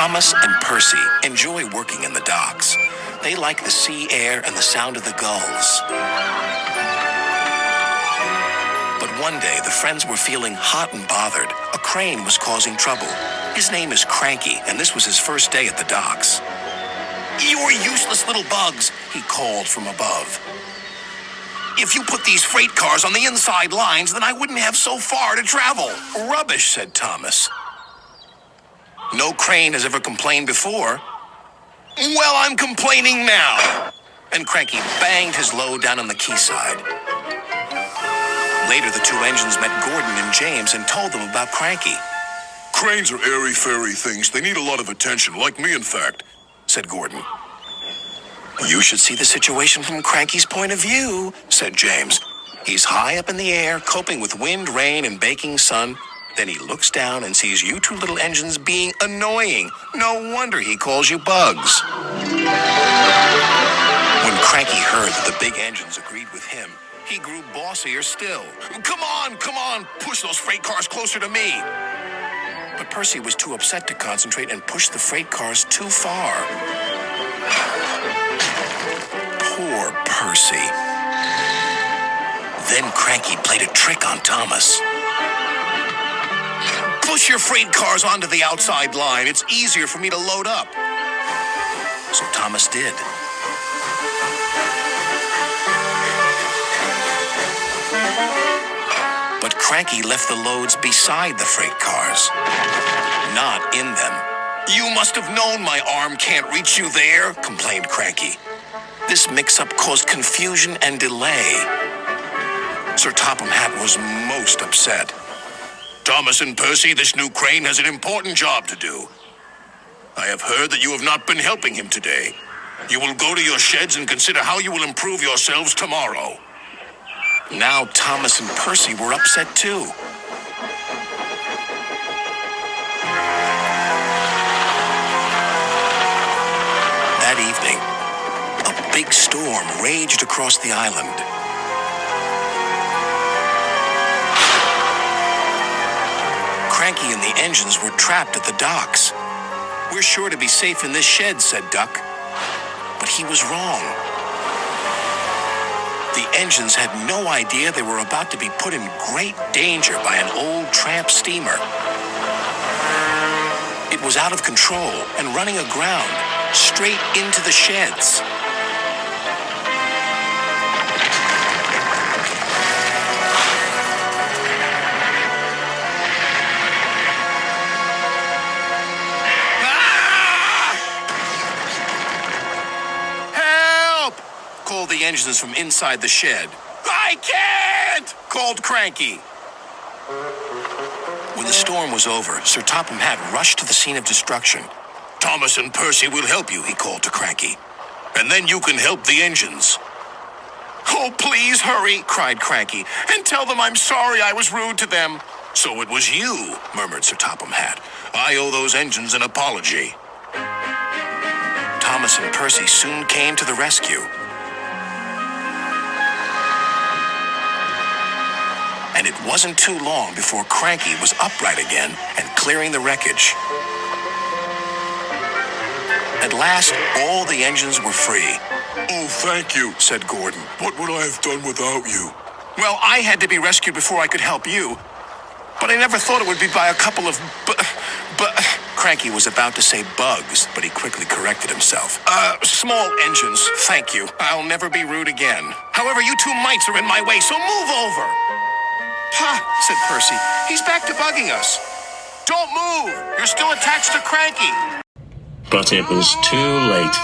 Thomas and Percy enjoy working in the docks. They like the sea air and the sound of the gulls. But one day, the friends were feeling hot and bothered. A crane was causing trouble. His name is Cranky, and this was his first day at the docks. "You're useless little bugs," he called from above. "If you put these freight cars on the inside lines, then I wouldn't have so far to travel." "Rubbish," said Thomas. "No crane has ever complained before." "Well, I'm complaining now." And Cranky banged his load down on the quayside. Later, the two engines met Gordon and James and told them about Cranky. "Cranes are airy-fairy things. They need a lot of attention, like me, in fact," said Gordon. "You should see the situation from Cranky's point of view," said James. "He's high up in the air, coping with wind, rain, and baking sun. Then he looks down and sees you two little engines being annoying. No wonder he calls you bugs." When Cranky heard that the big engines agreed with him, he grew bossier still. Come on, push those freight cars closer to me." But Percy was too upset to concentrate and pushed the freight cars too far. Poor Percy. Then Cranky played a trick on Thomas. "Push your freight cars onto the outside line. It's easier for me to load up." So Thomas did. But Cranky left the loads beside the freight cars, not in them. "You must have known my arm can't reach you there," complained Cranky. This mix-up caused confusion and delay. Sir Topham Hatt was most upset. "Thomas and Percy, this new crane has an important job to do. I have heard that you have not been helping him today. You will go to your sheds and consider how you will improve yourselves tomorrow." Now Thomas and Percy were upset too. That evening, a big storm raged across the island. Cranky and the engines were trapped at the docks. "We're sure to be safe in this shed," said Duck. But he was wrong. The engines had no idea they were about to be put in great danger by an old tramp steamer. It was out of control and running aground, straight into the sheds. Called the engines from inside the shed. "I can't!" called Cranky. When the storm was over, Sir Topham Hatt rushed to the scene of destruction. "Thomas and Percy will help you," he called to Cranky. "And then you can help the engines." "Oh, please hurry," cried Cranky, "and tell them I'm sorry I was rude to them." "So it was you," murmured Sir Topham Hatt. "I owe those engines an apology." Thomas and Percy soon came to the rescue. And it wasn't too long before Cranky was upright again and clearing the wreckage. At last, all the engines were free. "Oh, thank you," said Gordon. "What would I have done without you?" "Well, I had to be rescued before I could help you. But I never thought it would be by a couple of Cranky was about to say bugs, but he quickly corrected himself. Small engines, thank you. I'll never be rude again. However, you two mites are in my way, so move over." "Ha," said Percy. "He's back to bugging us." "Don't move! You're still attached to Cranky." But it was too late.